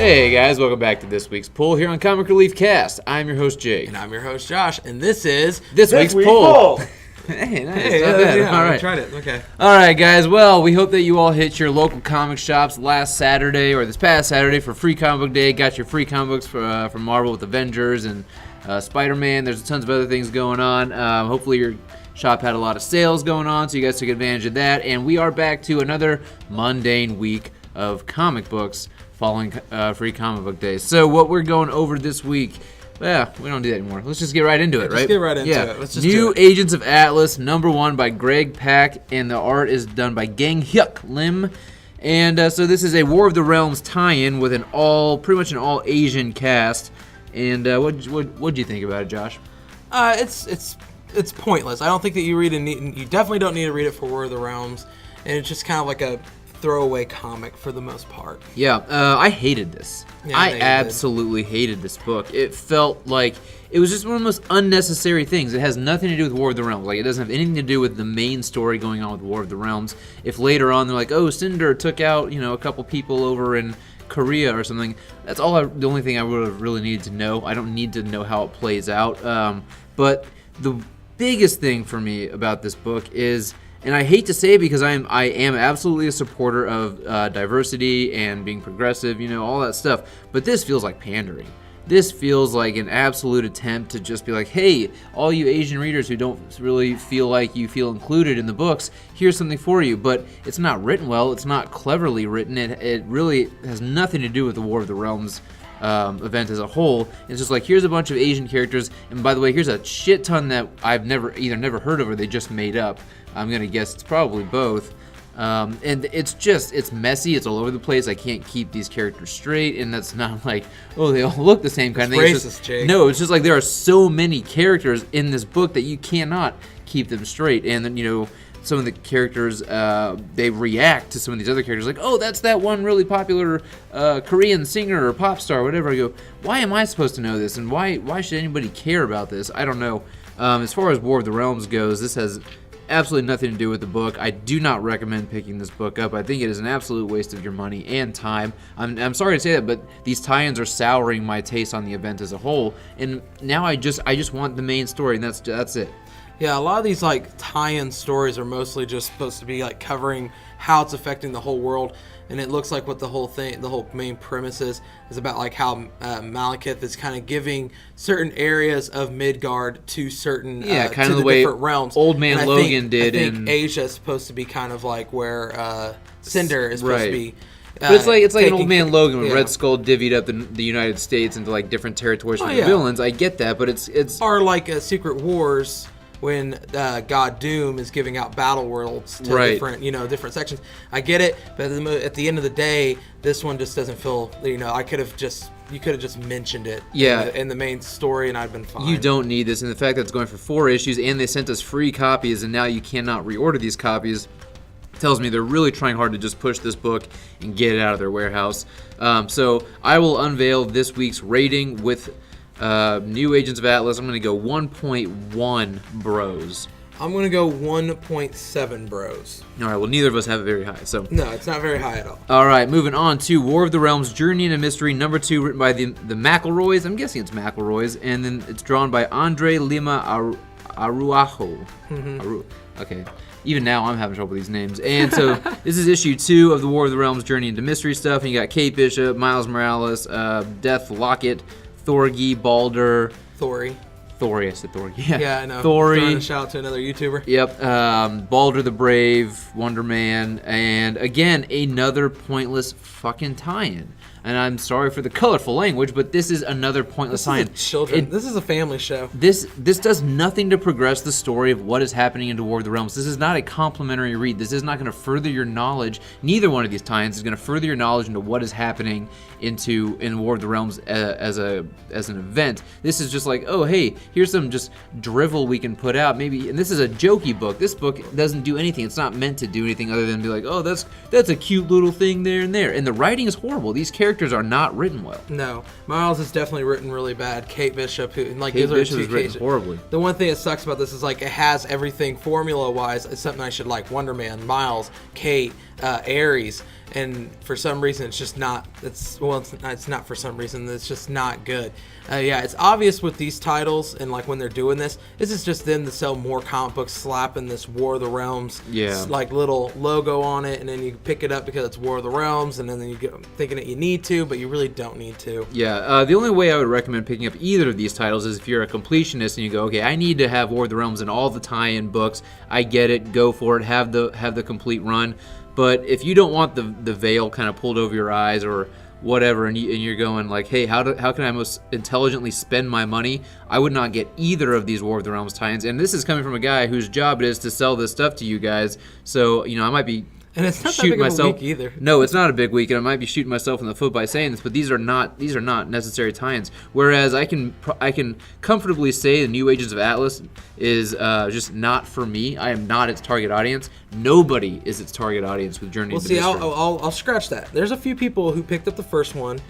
Hey guys, welcome back to this week's poll here on Comic Relief Cast. I'm your host Jake. And I'm your host Josh, and this is this week's poll. Hey, nice. Hey, not bad. Yeah, all right. I tried it. Okay. All right, guys. Well, we hope that you all hit your local comic shops last Saturday or this past Saturday for Free Comic Book Day. Got your free comic books from Marvel with Avengers and Spider-Man. There's tons of other things going on. Hopefully your shop had a lot of sales going on, so you guys took advantage of that. And we are back to another mundane week of comic books following Free Comic Book Day. So what we're going over this week, yeah, we don't do that anymore. Let's just get right into it, right? Let's get right into it. Let's just New Agents of Atlas, #1 by Greg Pak, and the art is done by Gang Hyuk Lim. And so this is a War of the Realms tie-in with pretty much an all Asian cast. And what'd you think about it, Josh? It's pointless. I don't think that you definitely don't need to read it for War of the Realms, and it's just kind of like a throwaway comic for the most part. Yeah, I hated this. Yeah, I absolutely hated this book. It felt like it was just one of the most unnecessary things. It has nothing to do with War of the Realms. Like, it doesn't have anything to do with the main story going on with War of the Realms. If later on they're like, oh, Cinder took out, a couple people over in Korea or something, that's the only thing I would have really needed to know. I don't need to know how it plays out. But the biggest thing for me about this book is, and I hate to say it because I am absolutely a supporter of diversity and being progressive, all that stuff. But this feels like pandering. This feels like an absolute attempt to just be like, hey, all you Asian readers who don't really feel like you feel included in the books, here's something for you. But it's not written well. It's not cleverly written. It really has nothing to do with the War of the Realms event as a whole. It's just like, here's a bunch of Asian characters, and by the way, here's a shit ton that I've never heard of or they just made up. I'm gonna guess it's probably both. And it's messy, it's all over the place. I can't keep these characters straight, and that's not like, oh, they all look the same kind of thing. It's racist, Jake. No, it's just like there are so many characters in this book that you cannot keep them straight. And then, some of the characters, they react to some of these other characters like, oh, that's that one really popular Korean singer or pop star, whatever. I go, why am I supposed to know this? And why should anybody care about this? I don't know. As far as War of the Realms goes, this has absolutely nothing to do with the book. I do not recommend picking this book up. I think it is an absolute waste of your money and time. I'm sorry to say that, but these tie-ins are souring my taste on the event as a whole. And now I just want the main story, and that's it. Yeah, a lot of these tie-in stories are mostly just supposed to be covering how it's affecting the whole world, and it looks like what the whole main premise is about how Malekith is kind of giving certain areas of Midgard to certain kind of the way different realms. Old Man Logan did. I think Asia is supposed to be kind of like where Cinder is supposed to be. But it's like an Old Man Logan when Red Skull divvied up the United States into different territories for the villains. I get that, but it's or like Secret Wars, when God Doom is giving out battle worlds to different sections. I get it, but at the end of the day, this one just doesn't feel, you could have just mentioned it in the main story, and I'd been fine. You don't need this, and the fact that it's going for 4 issues, and they sent us free copies, and now you cannot reorder these copies, tells me they're really trying hard to just push this book and get it out of their warehouse. So I will unveil this week's rating with New Agents of Atlas. I'm going to go 1.1 bros. I'm going to go 1.7 bros. All right, well, neither of us have it very high. So no, it's not very high at all. All right, moving on to War of the Realms, Journey into Mystery, #2, written by the McElroys. I'm guessing it's McElroys. And then it's drawn by Andre Lima Aruajo. Okay. Even now, I'm having trouble with these names. And so this is issue 2 of the War of the Realms, Journey into Mystery stuff. And you got Kate Bishop, Miles Morales, Death Lockett, Thorgy, Balder. Thori, I said Thorgy. Yeah, I know. Thori. Throwing a shout out to another YouTuber. Yep. Balder the Brave, Wonder Man, and again, another pointless fucking tie-in. And I'm sorry for the colorful language, but this is another pointless tie-in. This is a family show. This does nothing to progress the story of what is happening in War of the Realms. This is not a complimentary read. This is not going to further your knowledge. Neither one of these tie-ins is going to further your knowledge into what is happening in War of the Realms as an event. This is just like, oh, hey, here's some just drivel we can put out. Maybe, and this is a jokey book. This book doesn't do anything. It's not meant to do anything other than be like, oh, that's a cute little thing there and there. And the writing is horrible. These characters are not written well. No, Miles is definitely written really bad. Kate Bishop, Kate Bishop is written horribly. The one thing that sucks about this is it has everything formula-wise. It's something I should like. Wonder Man, Miles, Kate, Ares, and for some reason it's just not. It's not for some reason. It's just not good. It's obvious with these titles and like when they're doing this is just them to sell more comic books, slapping this War of the Realms like little logo on it, and then you pick it up because it's War of the Realms, and then you get thinking that you need to, but you really don't need to. The only way I would recommend picking up either of these titles is if you're a completionist and you go, okay, I need to have War of the Realms in all the tie-in books. I get it, go for it, have the complete run. But if you don't want the veil kind of pulled over your eyes or whatever, and you're going like, hey, how can I most intelligently spend my money? I would not get either of these War of the Realms tie-ins. And this is coming from a guy whose job it is to sell this stuff to you guys. So, I might be and it's not shooting that big of a week either. No, it's not a big week, and I might be shooting myself in the foot by saying this, but these are not necessary tie-ins. Whereas I can comfortably say the New Agents of Atlas is just not for me. I am not its target audience. Nobody is its target audience with Journey into Mystery. I'll scratch that. There's a few people who picked up the first one,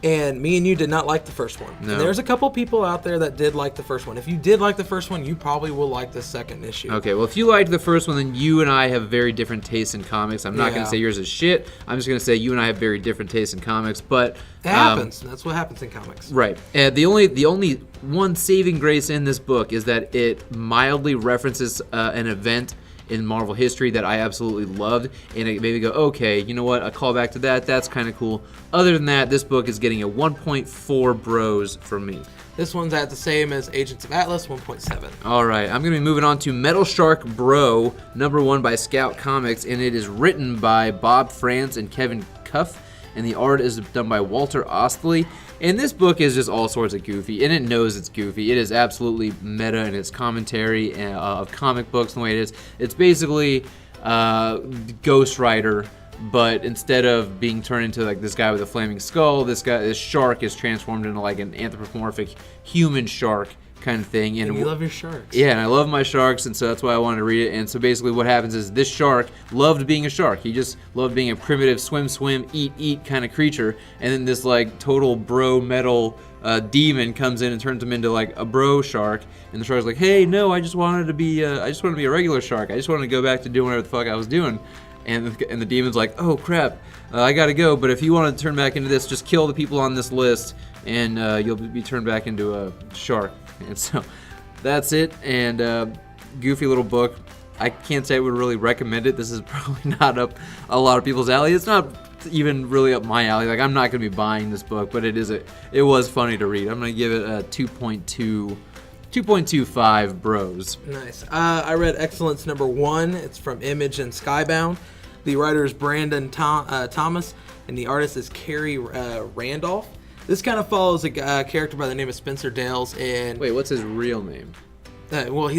and me and you did not like the first one. No. And there's a couple people out there that did like the first one. If you did like the first one, you probably will like the second issue. Okay, well, if you liked the first one, then you and I have very different tastes in comics. I'm not going to say yours is shit. I'm just going to say you and I have very different tastes in comics. But it happens. That's what happens in comics. Right. The only one saving grace in this book is that it mildly references an event in Marvel history that I absolutely loved, and it made me go, okay, you know what, a callback to that's kind of cool. Other than that, this book is getting a 1.4 bros from me. This one's at the same as Agents of Atlas, 1.7. All right, I'm going to be moving on to Metal Shark Bro, #1 by Scout Comics, and it is written by Bob France and Kevin Cuff, and the art is done by Walter Ostley. And this book is just all sorts of goofy, and it knows it's goofy. It is absolutely meta in its commentary of comic books and the way it is. It's basically Ghost Rider, but instead of being turned into like this guy with a flaming skull, this shark is transformed into like an anthropomorphic human shark kind of thing. And you love your sharks. Yeah, and I love my sharks, and so that's why I wanted to read it. And so basically what happens is this shark loved being a shark. He just loved being a primitive swim, eat kind of creature. And then this like total bro metal demon comes in and turns him into like a bro shark. And the shark's like, hey, no, I just wanted to be a regular shark. I just wanted to go back to doing whatever the fuck I was doing. And the demon's like, oh crap, I gotta go. But if you want to turn back into this, just kill the people on this list, and you'll be turned back into a shark. And so that's it. And goofy little book. I can't say I would really recommend it. This is probably not up a lot of people's alley. It's not even really up my alley. Like, I'm not gonna be buying this book, but it was funny to read. I'm gonna give it a 2.25 bros. Nice. I read Excellence #1. It's from Image and Skybound. The writer is Brandon Thomas, and the artist is Kerry Randolph. This kind of follows a character by the name of Spencer Dales. And wait, what's his real name? Well,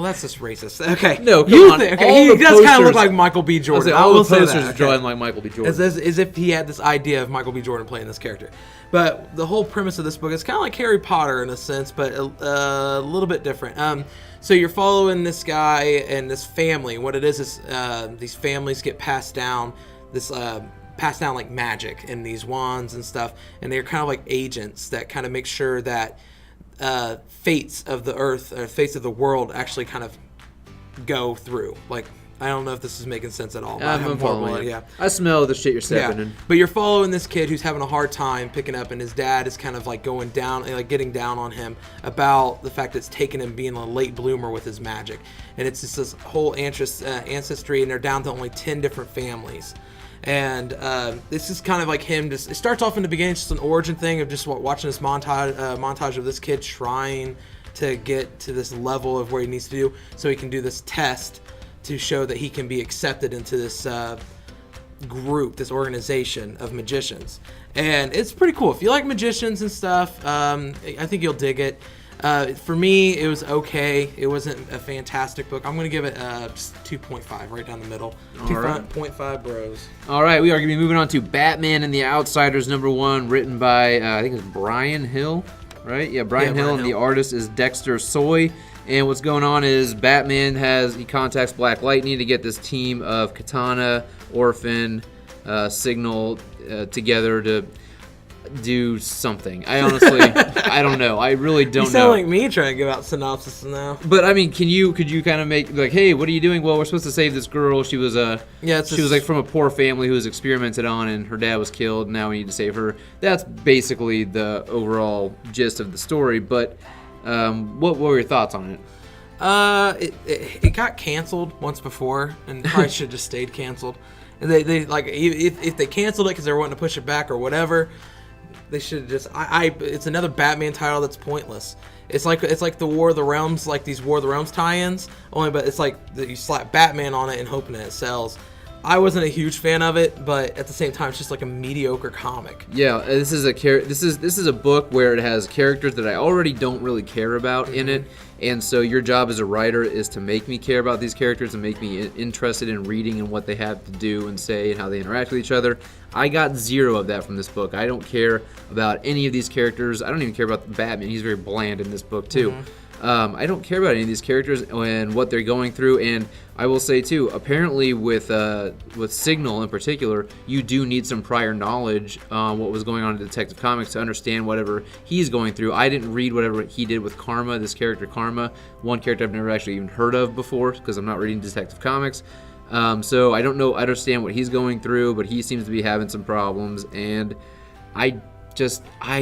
that's just racist. Okay, no, come on. Okay, he does kind of look like Michael B. Jordan. I will say that. Drawing like Michael B. Jordan. As if he had this idea of Michael B. Jordan playing this character. But the whole premise of this book is kind of like Harry Potter in a sense, but a little bit different. So you're following this guy and this family. What it is these families get passed down like magic and these wands and stuff, and they're kind of like agents that kind of make sure that fates of the earth or fates of the world actually kind of go through. Like, I don't know if this is making sense at all. I'm following it. Yeah, I smell the shit you're stepping in. But you're following this kid who's having a hard time picking up, and his dad is kind of like going down, like getting down on him about the fact that it's taken him being a late bloomer with his magic. And it's just this whole ancestry, and they're down to only 10 different families. And this is kind of like him. It starts off in the beginning, just an origin thing of just watching this montage of this kid trying to get to this level of where he needs to do, so he can do this test to show that he can be accepted into this group, this organization of magicians. And it's pretty cool. If you like magicians and stuff, I think you'll dig it. For me, it was okay. It wasn't a fantastic book. I'm going to give it just 2.5, right down the middle. 2.5 bros. All right, we are going to be moving on to Batman and the Outsiders #1, written by, I think it's Brian Hill, right? Yeah, Brian Hill, and the artist is Dexter Soy. And what's going on is Batman he contacts Black Lightning to get this team of Katana, Orphan, Signal together to... do something. I honestly, I don't know. I really don't know. You sound like me trying to give out synopsis now. But I mean, could you kind of make like, hey, what are you doing? Well, we're supposed to save this girl. She was she was like from a poor family who was experimented on, and her dad was killed. Now we need to save her. That's basically the overall gist of the story. But what were your thoughts on it? It got canceled once before, and probably should have just stayed canceled. And they like if they canceled it because they were wanting to push it back or whatever. They should just. It's another Batman title that's pointless. It's like the War of the Realms, like these War of the Realms tie-ins. Only, but it's like you slap Batman on it and hoping that it sells. I wasn't a huge fan of it, but at the same time, it's just like a mediocre comic. Yeah, this is a book where it has characters that I already don't really care about in it, and so your job as a writer is to make me care about these characters and make me interested in reading and what they have to do and say and how they interact with each other. I got zero of that from this book. I don't care about any of these characters. I don't even care about Batman. He's very bland in this book too. I don't care about any of these characters and what they're going through, and I will say too, apparently with Signal in particular, you do need some prior knowledge on what was going on in Detective Comics to understand whatever he's going through. I didn't read whatever he did with Karma, this character Karma, one character I've never actually even heard of before because I'm not reading Detective Comics. So I don't understand what he's going through, but he seems to be having some problems, and I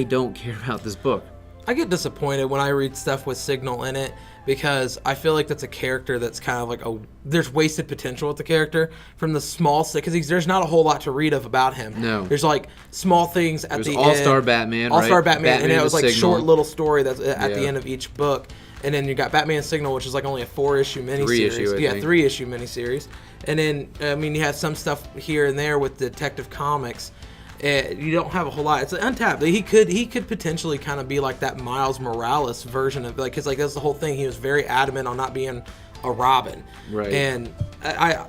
don't care about this book. I get disappointed when I read stuff with Signal in it because I feel like that's a character that's kind of like there's wasted potential with the character from the small because there's not a whole lot to read about him. No, there's like small things at the end. All-Star Batman, All-Star Batman, and it was like Signal. Short little story that's at the end of each book. And then you got Batman Signal, which is like only a 4-issue miniseries. 3-issue miniseries. And then you have some stuff here and there with Detective Comics. You don't have a whole lot. It's untapped. He could potentially kind of be like that Miles Morales version of because that's the whole thing. He was very adamant on not being a Robin. Right. And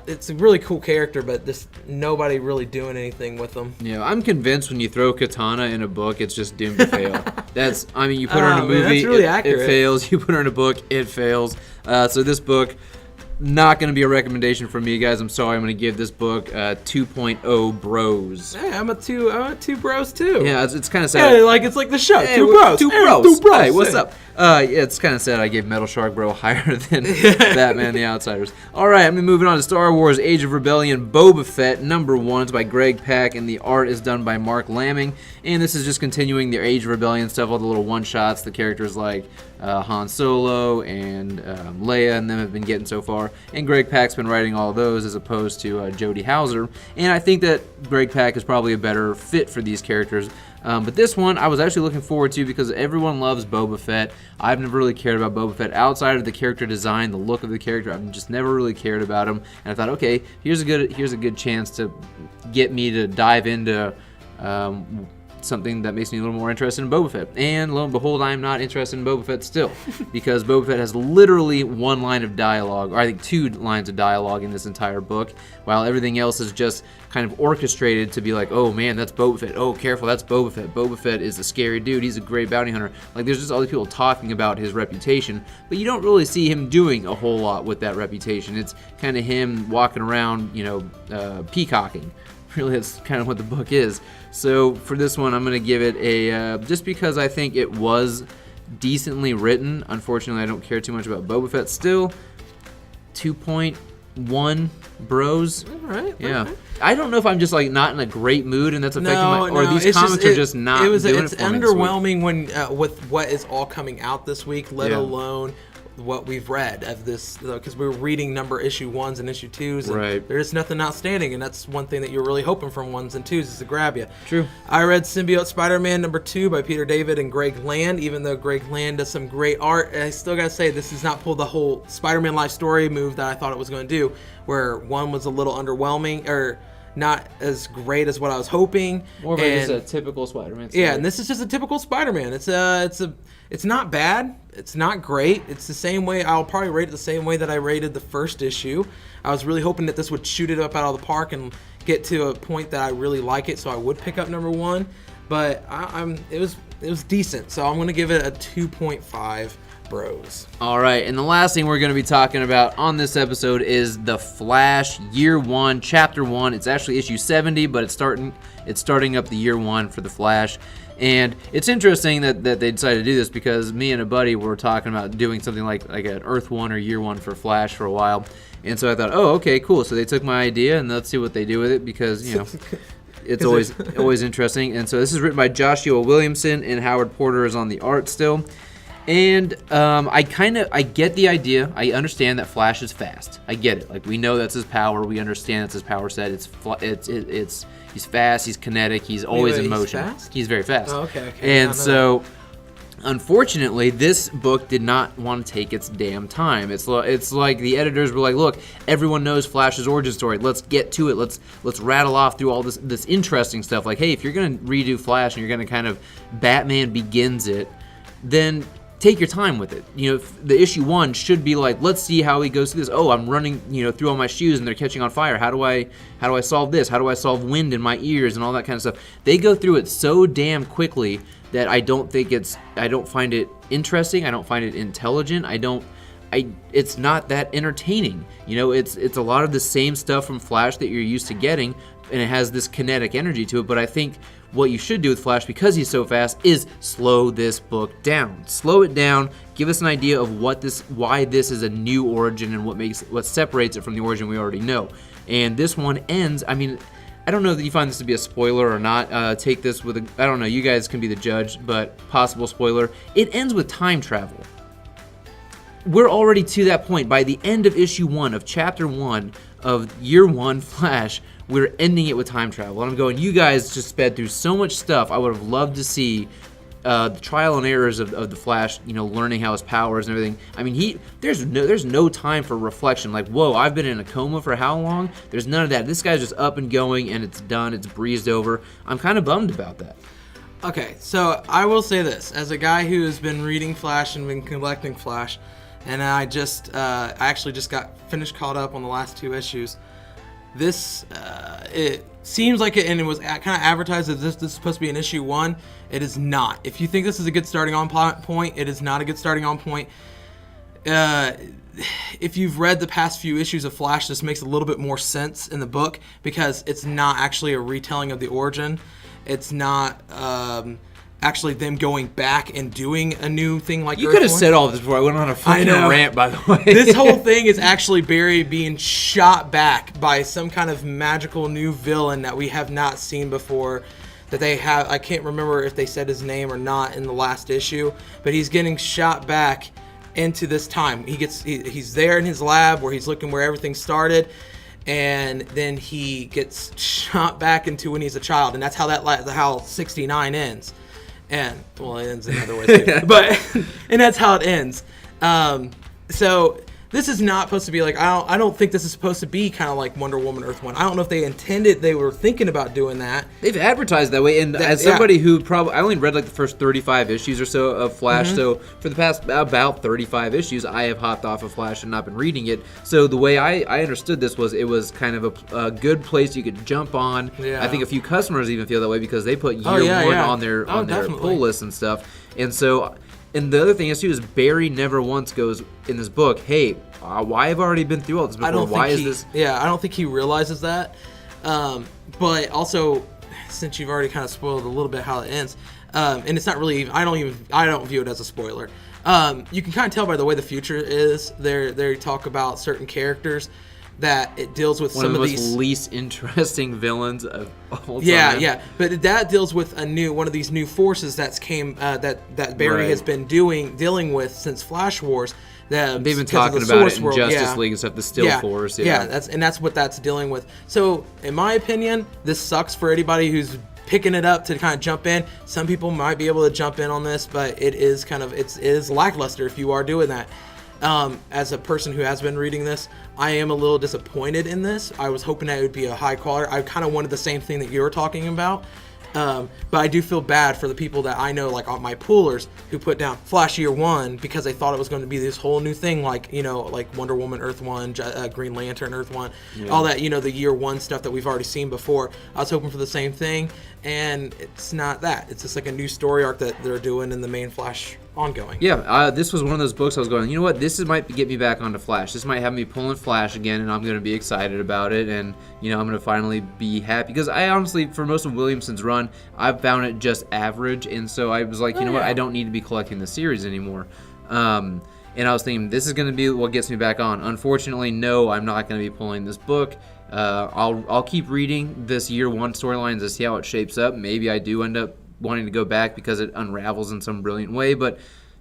it's a really cool character, but nobody really doing anything with him. Yeah, I'm convinced when you throw Katana in a book, it's just doomed to fail. You put her in a movie, that's really accurate. It fails. You put her in a book, it fails. So this book, not going to be a recommendation from me, guys. I'm sorry. I'm going to give this book 2.0 bros. Hey, I'm a two bros too. Yeah, it's kind of sad. Yeah, it's like the show. Hey, two bros. Two bros. Hey, what's up? Yeah, it's kind of sad I gave Metal Shark Bro higher than Batman the Outsiders. All right, I'm moving on to Star Wars Age of Rebellion Boba Fett, #1. It's by Greg Pak, and the art is done by Mark Lamming. And this is just continuing the Age of Rebellion stuff, all the little one-shots, the characters like Han Solo and Leia and them have been getting so far. And Greg Pak's been writing all of those as opposed to Jody Houser. And I think that Greg Pak is probably a better fit for these characters. But this one I was actually looking forward to because everyone loves Boba Fett. I've never really cared about Boba Fett outside of the character design, the look of the character. I've just never really cared about him. And I thought, okay, here's a good chance to get me to dive into something that makes me a little more interested in Boba Fett. And lo and behold, I'm not interested in Boba Fett still because Boba Fett has literally one line of dialogue, or I think 2 lines of dialogue in this entire book, while everything else is just kind of orchestrated to be like, oh man, that's Boba Fett. Oh, careful, that's Boba Fett. Boba Fett is a scary dude. He's a great bounty hunter. Like, there's just all these people talking about his reputation, but you don't really see him doing a whole lot with that reputation. It's kind of him walking around, peacocking. Really, that's kind of what the book is. So for this one, I'm going to give it a, just because I think it was decently written. Unfortunately, I don't care too much about Boba Fett still. 2.1 bros. All right. Yeah. Okay. I don't know if I'm just like not in a great mood and that's affecting or these comics are just not doing it for me. It's underwhelming when with what is all coming out this week, let alone what we've read of this, because we were reading issue 1s and issue 2s, and there's nothing outstanding, and that's one thing that you're really hoping from 1s and 2s is to grab you. True. I read Symbiote Spider-Man #2 by Peter David and Greg Land. Even though Greg Land does some great art, I still gotta say this does not pull the whole Spider-Man life story move that I thought it was going to do, where 1 was a little underwhelming or not as great as what I was hoping. More of just a typical Spider-Man story. Yeah, and this is just a typical Spider-Man. It's not bad. It's not great. It's the same way. I'll probably rate it the same way that I rated the first issue. I was really hoping that this would shoot it up out of the park and get to a point that I really like it, so I would pick up #1. But it was decent. So I'm going to give it a 2.5 bros. All right, and the last thing we're going to be talking about on this episode is The Flash Year 1, Chapter 1. It's actually issue 70, but it's starting up the Year 1 for The Flash. And it's interesting that they decided to do this because me and a buddy were talking about doing something like an Earth 1 or Year 1 for Flash for a while. And so I thought, oh, okay, cool. So they took my idea, and let's see what they do with it because, you know, it's always interesting. And so this is written by Joshua Williamson, and Howard Porter is on the art still. And I get the idea. I understand that Flash is fast. I get it. Like, we know that's his power. We understand that's his power set. He's fast. He's kinetic. He's always in motion. He's fast? He's very fast. Oh, okay. And so, unfortunately, this book did not want to take its damn time. It's like the editors were like, look, everyone knows Flash's origin story. Let's get to it. Let's rattle off through all this interesting stuff. Like, hey, if you're going to redo Flash and you're going to kind of Batman Begins it, then take your time with it. You know, the issue 1 should be like, let's see how he goes through this. Oh, I'm running, through all my shoes and they're catching on fire. How do I solve this? How do I solve wind in my ears and all that kind of stuff? They go through it so damn quickly that I don't find it interesting. I don't find it intelligent. It's not that entertaining. It's a lot of the same stuff from Flash that you're used to getting, and it has this kinetic energy to it. But I think what you should do with Flash, because he's so fast, is slow this book down. Slow it down. Give us an idea of why this is a new origin and what separates it from the origin we already know. And this one ends. I mean, I don't know that you find this to be a spoiler or not. Take this with I don't know. You guys can be the judge, but possible spoiler. It ends with time travel. We're already to that point. By the end of issue 1 of chapter 1 of Year 1 Flash, we're ending it with time travel. And I'm going, you guys just sped through so much stuff. I would have loved to see the trial and errors of the Flash, learning how his powers and everything. I mean, there's no time for reflection. Like, whoa, I've been in a coma for how long? There's none of that. This guy's just up and going, and it's done. It's breezed over. I'm kind of bummed about that. Okay, so I will say this. As a guy who has been reading Flash and been collecting Flash, and I actually just got finished caught up on the last 2 issues. This, it seems like it, and it was kind of advertised as this is supposed to be an issue 1. It is not. If you think this is a good starting on point, it is not a good starting on point. If you've read the past few issues of Flash, this makes a little bit more sense in the book because it's not actually a retelling of the origin. It's not actually them going back and doing a new thing like you could have said all this before I went on a fucking rant, by the way. This whole thing is actually Barry being shot back by some kind of magical new villain that we have not seen before. That they have, I can't remember if they said his name or not in the last issue, but he's getting shot back into this time. He's there in his lab where he's looking where everything started, and then he gets shot back into when he's a child, and that's how 69 ends. And well, it ends in other ways too. But and that's how it ends. So this is not supposed to be like I don't think this is supposed to be kind of like Wonder Woman Earth 1. I don't know if they were thinking about doing that. They've advertised that way, and as somebody who I only read like the first 35 issues or so of Flash, so for the past about 35 issues, I have hopped off of Flash and not been reading it. So the way I understood this was it was kind of a good place you could jump on. Yeah. I think a few customers even feel that way because they put year 1 on their pull list and stuff. And so. And the other thing is, too, is Barry never once goes in this book, hey, why have I already been through all this before? Why is this? Yeah, I don't think he realizes that. But also, since you've already kind of spoiled a little bit how it ends, and it's not really, I don't view it as a spoiler. You can kind of tell by the way the future is. They talk about certain characters that it deals with some of these most least interesting villains of all time. Yeah, but that deals with one of these new forces that Barry has been dealing with since Flash Wars. They've been talking about it in Justice League and stuff. The Still Force. Yeah, that's what that's dealing with. So, in my opinion, this sucks for anybody who's picking it up to kind of jump in. Some people might be able to jump in on this, but it is lackluster if you are doing that. As a person who has been reading this, I am a little disappointed in this. I was hoping that it would be a high quality. I kind of wanted the same thing that you were talking about. But I do feel bad for the people that I know, like my poolers, who put down Flash Year 1 because they thought it was going to be this whole new thing, like Wonder Woman Earth 1, Green Lantern Earth 1, all that, the Year 1 stuff that we've already seen before. I was hoping for the same thing, and it's not that. It's just like a new story arc that they're doing in the main Flash ongoing. Yeah, this was one of those books I was going, you know what, this might get me back onto Flash. This might have me pulling Flash again, and I'm going to be excited about it, and, I'm going to finally be happy. Because I honestly, for most of Williamson's run, I've found it just average, and so I was like, you know what, I don't need to be collecting the series anymore. And I was thinking, this is going to be what gets me back on. Unfortunately, no, I'm not going to be pulling this book. I'll keep reading this year one storyline to see how it shapes up. Maybe I do end up wanting to go back because it unravels in some brilliant way, but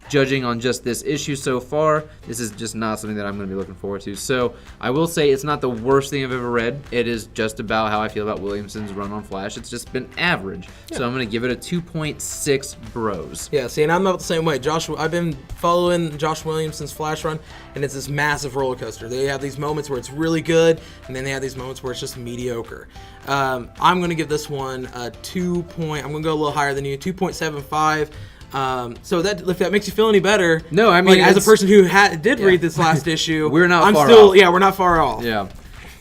judging on just this issue so far, this is just not something that I'm going to be looking forward to. So I will say it's not the worst thing I've ever read. It is just about how I feel about Williamson's run on Flash. It's just been average. Yeah. So I'm going to give it a 2.6 bros. Yeah, see, and I'm not the same way. I've been following Josh Williamson's Flash run, and it's this massive roller coaster. They have these moments where it's really good, and then they have these moments where it's just mediocre. I'm going to give this one a I'm going to go a little higher than you, 2.75. So that if that makes you feel any better, no, I mean, as a person who did read this last issue, we're not far off. Yeah, we're not far off. Yeah.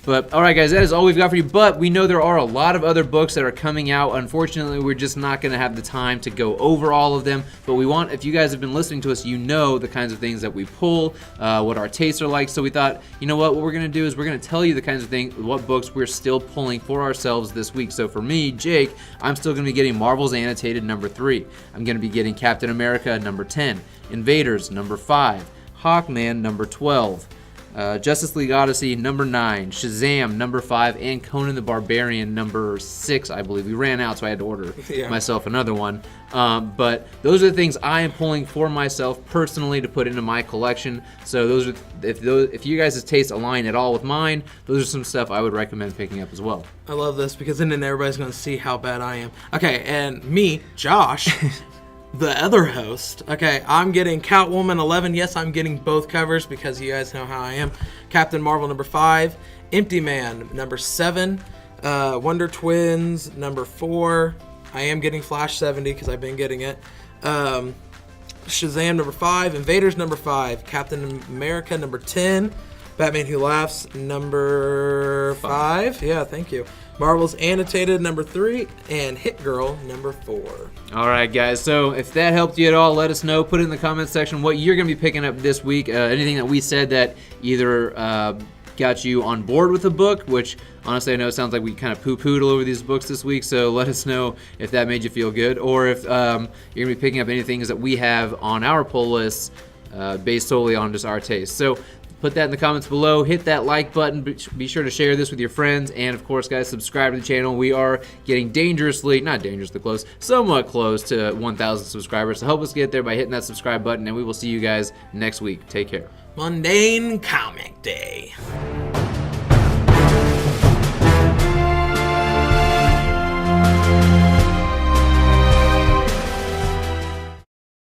But, all right, guys, that is all we've got for you. But we know there are a lot of other books that are coming out. Unfortunately, we're just not going to have the time to go over all of them. But we want, if you guys have been listening to us, you know the kinds of things that we pull, what our tastes are like. So we thought, you know what we're going to do is we're going to tell you the kinds of things, what books we're still pulling for ourselves this week. So for me, Jake, I'm still going to be getting Marvel's Annotated number 3. I'm going to be getting Captain America number 10, Invaders number 5, Hawkman number 12. Justice League Odyssey number 9, Shazam number 5, and Conan the Barbarian number 6, I believe. We ran out, so I had to order myself another one. But those are the things I am pulling for myself personally to put into my collection. So those are, if you guys' tastes align at all with mine, those are some stuff I would recommend picking up as well. I love this because then everybody's going to see how bad I am. Okay, and me, Josh. The other host. Okay, I'm getting Catwoman 11. Yes, I'm getting both covers because you guys know how I am. Captain Marvel number 5, Empty Man number 7, Wonder Twins number 4. I am getting Flash 70 because I've been getting it. Shazam number 5, Invaders number 5, Captain America number 10, Batman Who Laughs number 5. Yeah, thank you. Marvel's Annotated number 3, and Hit Girl number 4. All right, guys. So if that helped you at all, let us know. Put it in the comments section what you're going to be picking up this week. Anything that we said that either got you on board with the book, which honestly I know it sounds like we kind of poo-pooed all over these books this week. So let us know if that made you feel good, or if you're going to be picking up anything that we have on our pull list based solely on just our taste. So put that in the comments below. Hit that like button. Be sure to share this with your friends. And, of course, guys, subscribe to the channel. We are getting not dangerously close, somewhat close to 1,000 subscribers. So help us get there by hitting that subscribe button. And we will see you guys next week. Take care. Mundane Comic Day.